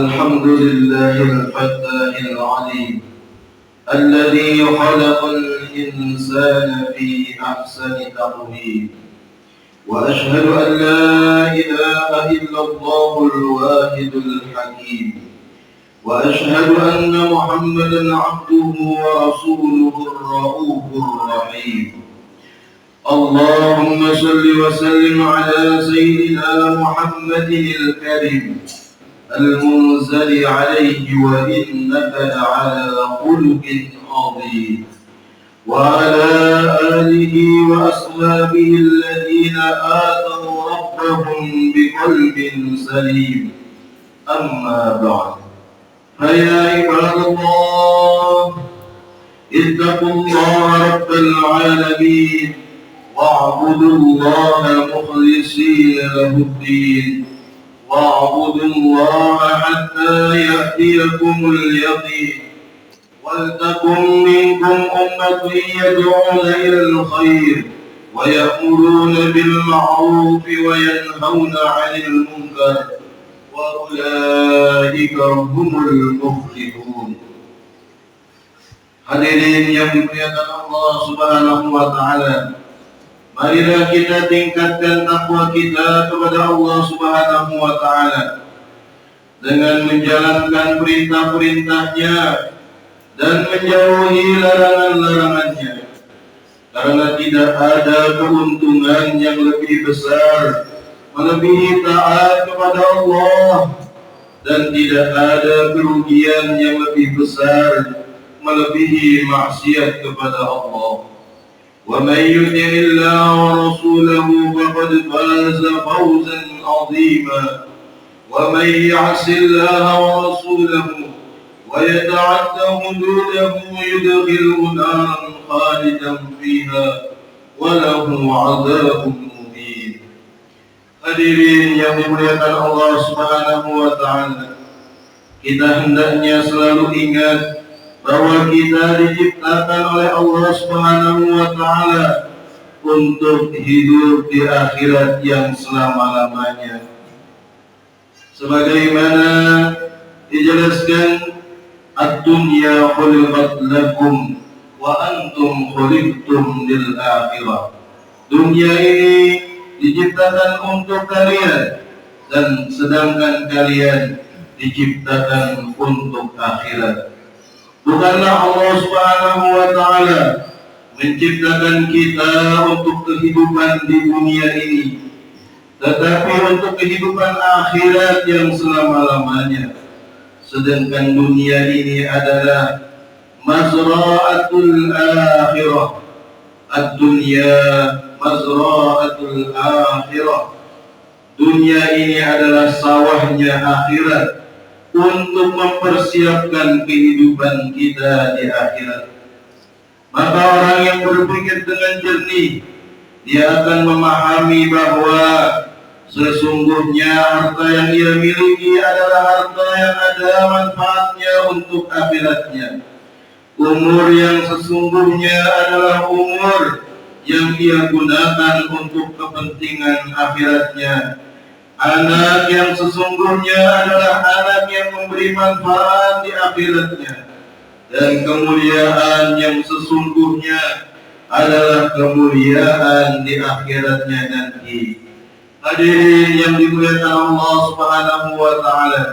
الحمد لله الفتاح العليم الذي خلق الإنسان في أحسن تقويم، وأشهد أن لا إله إلا الله الواحد الحكيم، وأشهد أن محمدا عبده ورسوله الرؤوف الرحيم. اللهم صل وسلم على سيدنا محمد الكريم المنزل عليه وإنك لعلى خلق عظيم، وعلى آله وأصحابه الذين آتوا ربهم بقلب سليم. أما بعد، فيا عباد الله اتقوا الله رب العالمين واعبدوا الله مخلصين له الدين، واعبدوا الله حتى يأتيكم اليقين. ولتكن منكم أمة يدعون إلى الخير ويأمرون بالمعروف وينهون عن المنكر، وأولئك هم المفلحون. Hadirin yang dimuliakan Allah Subhanahu wa Ta'ala, marilah kita tingkatkan takwa kita kepada Allah Subhanahu wa Ta'ala dengan menjalankan perintah-perintahnya dan menjauhi larangan-larangannya, karena tidak ada keuntungan yang lebih besar melebihi taat kepada Allah, dan tidak ada kerugian yang lebih besar melebihi maksiat kepada Allah. وَمَنْ يُطِعِ اللَّهَ وَرَسُولَهُ فَقَدْ فَازَ فَوْزًا عَظِيمًا وَمَنْ يَعْصِ اللَّهَ وَرَسُولَهُ وَيَتَعَدَّ حُدُودَهُ يُدْخِلْهُ نَارًا خَالِدًا فِيهَا وَلَهُ عَذَابٌ مُهِينٌ. Hadirin yang dimuliakan Allah Subhanahu wa Ta'ala, kita hendaknya selalu ingat bahwa kita diciptakan oleh Allah Subhanahu wa Ta'ala untuk hidup di akhirat yang selama-lamanya. Sebagaimana dijelaskan, ad-dunya khuliqat lakum wa antum khuliqtum lil akhirah. Dunia ini diciptakan untuk kalian, dan sedangkan kalian diciptakan untuk akhirat. Bukanlah Allah Subhanahu wa Ta'ala menciptakan kita untuk kehidupan di dunia ini, tetapi untuk kehidupan akhirat yang selama-lamanya. Sedangkan dunia ini adalah mazra'atul akhirah. Ad-dunya mazra'atul akhirah. Dunia ini adalah sawahnya akhirat untuk mempersiapkan kehidupan kita di akhirat. Maka orang yang berpikir dengan jernih, dia akan memahami bahwa sesungguhnya harta yang ia miliki adalah harta yang ada manfaatnya untuk akhiratnya. Umur yang sesungguhnya adalah umur yang ia gunakan untuk kepentingan akhiratnya. Anak yang sesungguhnya adalah anak yang memberi manfaat di akhiratnya, dan kemuliaan yang sesungguhnya adalah kemuliaan di akhiratnya nanti. Hadirin yang dimuliakan Allah Subhanahu wa Ta'ala,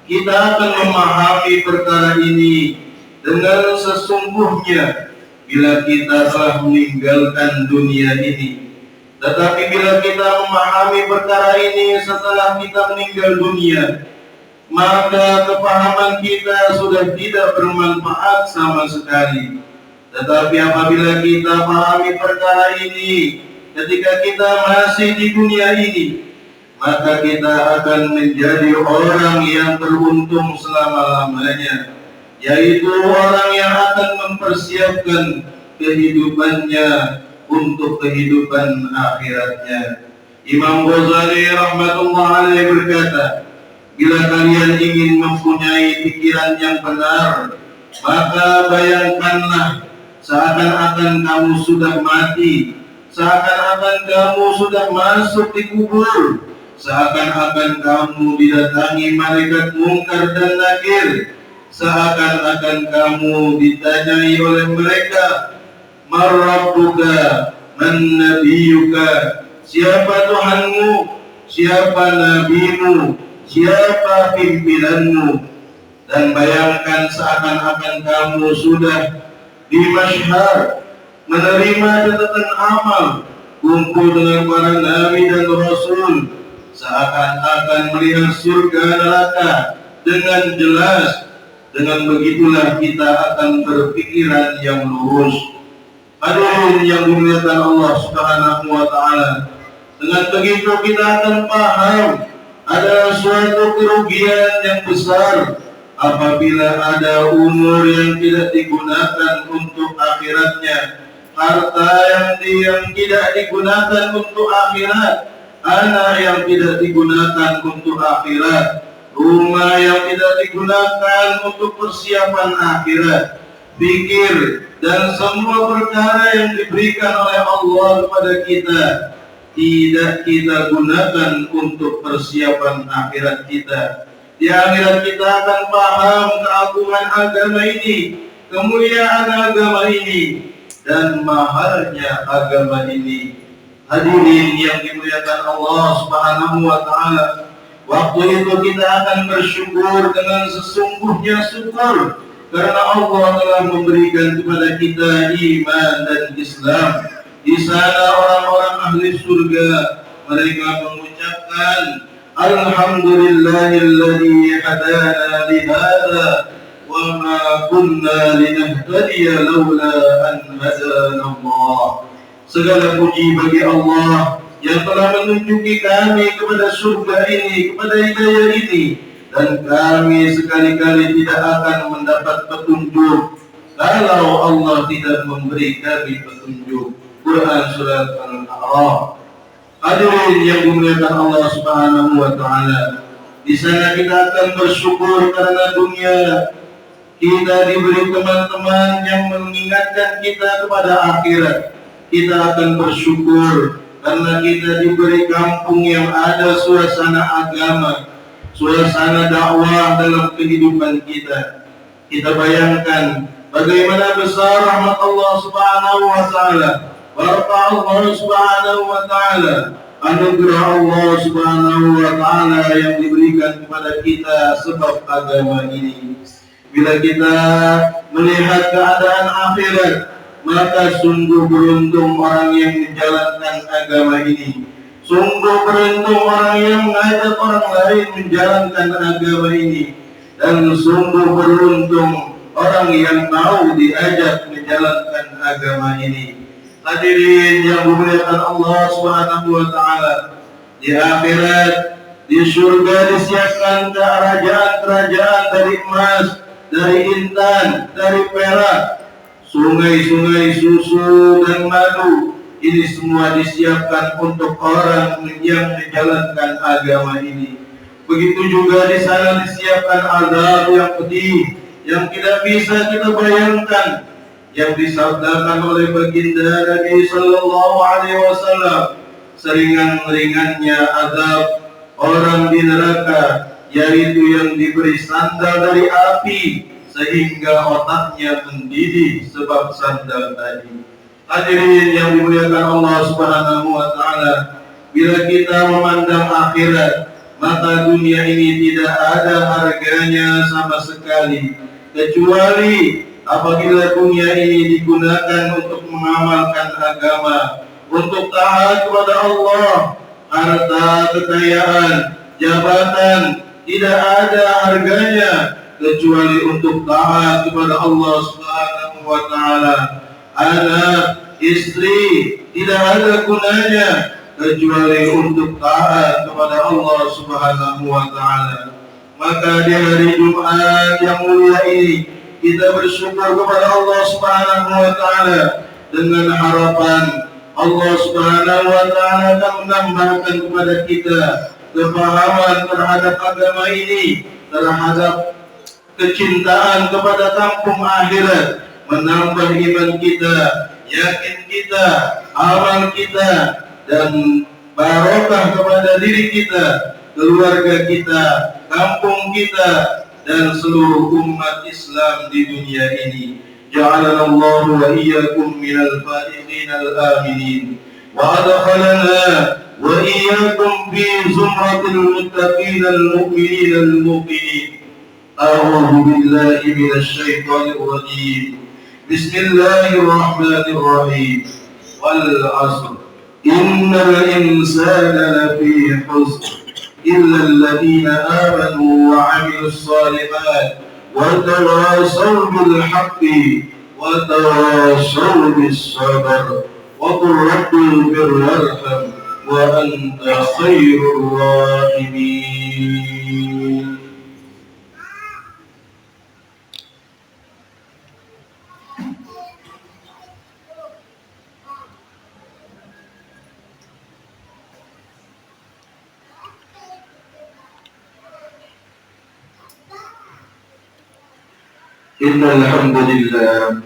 kita akan memahami perkara ini dengan sesungguhnya bila kita telah meninggalkan dunia ini. Tetapi bila kita memahami perkara ini setelah kita meninggal dunia, maka kepahaman kita sudah tidak bermanfaat sama sekali. Tetapi apabila kita pahami perkara ini ketika kita masih di dunia ini, maka kita akan menjadi orang yang beruntung selama-lamanya, yaitu orang yang akan mempersiapkan kehidupannya untuk kehidupan akhiratnya. Imam Ghazali rahmatullah alaih berkata, bila kalian ingin mempunyai pikiran yang benar, maka bayangkanlah seakan-akan kamu sudah mati, seakan-akan kamu sudah masuk di kubur, seakan-akan kamu didatangi malaikat mungkar dan nakir, seakan-akan kamu ditanyai oleh mereka, "Man rabbuka, man nabiyuka?" Siapa Tuhanmu, siapa nabimu, siapa pimpinanmu? Dan bayangkan seakan-akan kamu sudah di masyhar menerima catatan amal, kumpul dengan para nabi dan rasul, seakan-akan melihat surga neraka dengan jelas. Dengan begitulah kita akan berpikiran yang lurus. Hadirin yang dimuliakan Allah Subhanahu wa taala, dengan begitu kita akan paham ada suatu kerugian yang besar apabila ada umur yang tidak digunakan untuk akhiratnya, harta yang tidak digunakan untuk akhirat, anak yang tidak digunakan untuk akhirat, rumah yang tidak digunakan untuk persiapan akhirat, pikir dan semua perkara yang diberikan oleh Allah kepada kita tidak kita gunakan untuk persiapan akhirat kita. Di akhirat kita akan paham keagungan agama ini, kemuliaan agama ini, dan mahalnya agama ini. Hadirin yang dimuliakan Allah Subhanahu wa taala, waktu itu kita akan bersyukur dengan sesungguhnya syukur karena Allah telah memberikan kepada kita iman dan Islam. Di sana orang-orang ahli surga mereka mengucapkan, Alhamdulillahilladzi hadana lihada wa ma kunna linahtadiya laula an hadana Allah. Segala puji bagi Allah yang telah menunjuki kami kepada surga ini, kepada hidayah ini, dan kami sekali-kali tidak akan mendapat petunjuk kalau Allah tidak memberi kami petunjuk. Quran Surat Al-A'raf. Hadirin yang dimuliakan Allah Subhanahu wa taala, di sana kita akan bersyukur karena dunia kita diberi teman-teman yang mengingatkan kita kepada akhirat. Kita akan bersyukur karena kita diberi kampung yang ada suasana agama, suasana dakwah dalam kehidupan kita. Kita bayangkan bagaimana besar rahmat Allah Subhanahu wa taala, baraka Allah Subhanahu wa taala, anugerah Allah Subhanahu wa taala yang diberikan kepada kita sebab agama ini. Bila kita melihat keadaan akhirat, maka sungguh beruntung orang yang menjalankan agama ini. Sungguh beruntung orang yang mengajak orang lain menjalankan agama ini. Dan sungguh beruntung orang yang mau diajak menjalankan agama ini. Hadirin yang dimuliakan Allah Subhanahu wa taala, di akhirat, di surga disiapkan kerajaan-kerajaan dari emas, dari intan, dari perak, sungai-sungai susu dan madu. Ini semua disiapkan untuk orang yang menjalankan agama ini. Begitu juga di sana disiapkan azab yang pedih, yang tidak bisa kita bayangkan, yang disabdakan oleh baginda Nabi Sallallahu Alaihi Wasallam, seringan-ringannya azab orang di neraka, yaitu yang diberi sandal dari api sehingga otaknya mendidih sebab sandal tadi. Hadirin yang dimuliakan Allah Subhanahu wa taala, bila kita memandang akhirat, maka dunia ini tidak ada harganya sama sekali, kecuali apabila dunia ini digunakan untuk mengamalkan agama, untuk taat kepada Allah. Harta, kekayaan, jabatan tidak ada harganya kecuali untuk taat kepada Allah Subhanahu wa taala. Anak, istri tidak ada gunanya kecuali untuk taat kepada Allah Subhanahu wa taala. Maka di hari Jumat yang mulia ini kita bersyukur kepada Allah Subhanahu wa taala dengan harapan Allah Subhanahu wa taala akan menambahkan kepada kita kepahaman terhadap agama ini, terhadap kecintaan kepada kampung akhirat, menambah iman kita, yakin kita, amal kita, dan barokah kepada diri kita, keluarga kita, kampung kita, dan seluruh umat Islam di dunia ini. Ja'alana Allah wa iyyakum minal faizin al-aminin wa adkhalana wa iyyakum fi zumratil muttaqin al-mu'minin al-muqinin. A'udzu billahi minasy syaithanir rajim. Bismillahirrahmanirrahim. Wal 'ashr. Innal insana lafi khusr إلا الذين آمنوا وعملوا الصالحات وتواصوا بالحق وتواصوا بالصبر وقل رب اغفر وارحم وأنت خير الراحمين. إن الحمد لله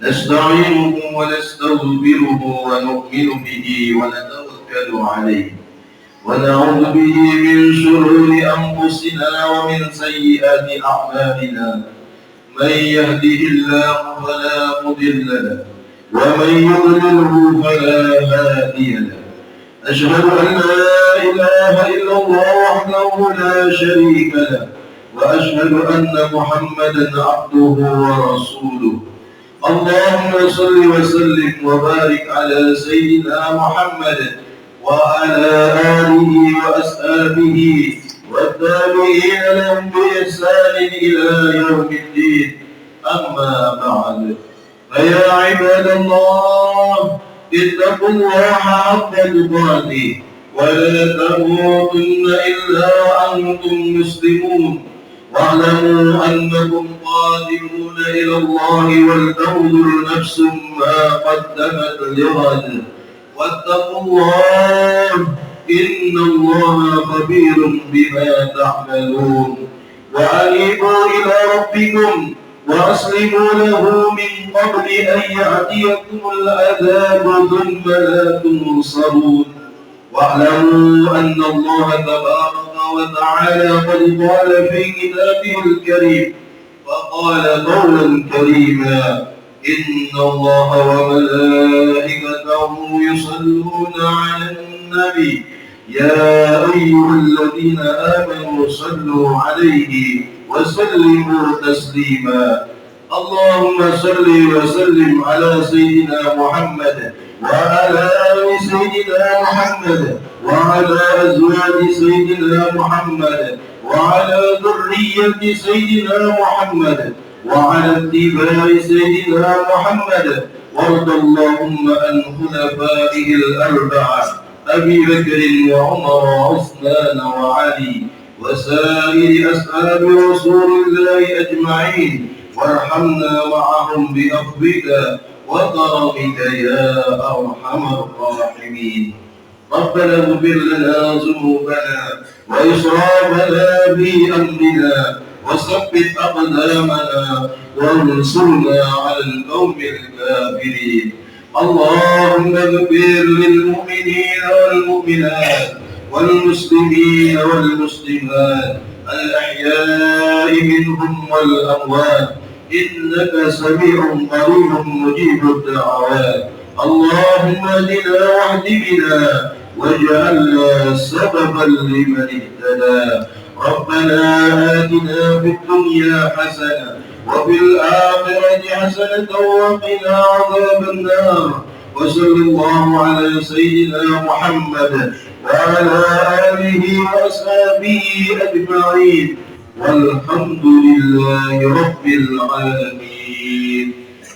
نستعينه ونستغفره ونؤمن به ونتوكل عليه ونعوذ به من شرور أنفسنا ومن سيئات أعمالنا. من يهده الله فلا مضل له ومن يضلله فلا هادي له. أشهد أن لا إله إلا الله وحده لا شريك له وأشهد أن محمدا عبده ورسوله. اللهم صل وسلم وبارك على سيدنا محمد وعلى آله وأصحابه والتابعين لهم بإحسان إلى يوم الدين. أما بعد، فيا عباد الله اتقوا الله حق تقاته ولا تموتن إلا وأنتم مسلمون، واعلموا أنكم قادمون إلى الله ولتنظر نفس ما قدمت لغد، واتقوا الله إن الله خبير بما تعملون. وأنيبوا إلى ربكم وأسلموا له من قبل أن يأتيكم العذاب ثم لا تنصرون. واعلموا أن الله تبارك وتعالى قد قال في كتابه الكريم فقال قولا كريما: إن الله وملائكته يصلون على النبي يا أيها الذين آمنوا صلوا عليه وسلموا تسليما. اللهم صل وسلم على سيدنا محمد وعلى آل سيدنا محمد وعلى أزواج سيدنا محمد وعلى ذرية سيدنا محمد وعلى اتباع سيدنا محمد. وارض اللهم عن خلفائه الأربعة أبي بكر وعمر وعثمان وعلي وسائر أصحاب رسول الله أجمعين، وارحمنا معهم بأفضلك وكرمك يا أرحم الراحمين. ربنا اغفر لنا ذنوبنا وإسرافنا في أمرنا وثبت أقدامنا وانصرنا على القوم الكافرين. اللهم اغفر للمؤمنين والمؤمنات والمسلمين والمسلمات الأحياء منهم والأموات إنك سميع قريب مجيب الدعوات. اللهم اهدنا واهد بنا واجعلنا سببا لمن اهتدى. ربنا آتنا في الدنيا حسنة وفي الآخرة حسنة وقنا عذاب النار. وصلى الله على سيدنا محمد وعلى آله وأصحابه أجمعين، والحمد لله رب العالمين.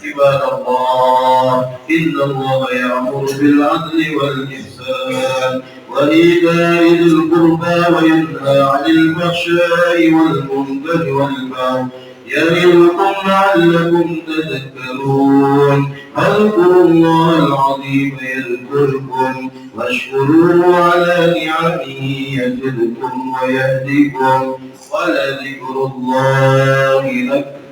عباد الله، إن الله يأمر بالعدل والإحسان وإيتاء ذي القربى وينهى عن الفحشاء والمنكر والبغي يعظكم لعلكم تذكرون. فاذكروا الله العظيم يذكركم واشكروه على نعمه يزدكم ويهدكم ولذكر الله أكبر.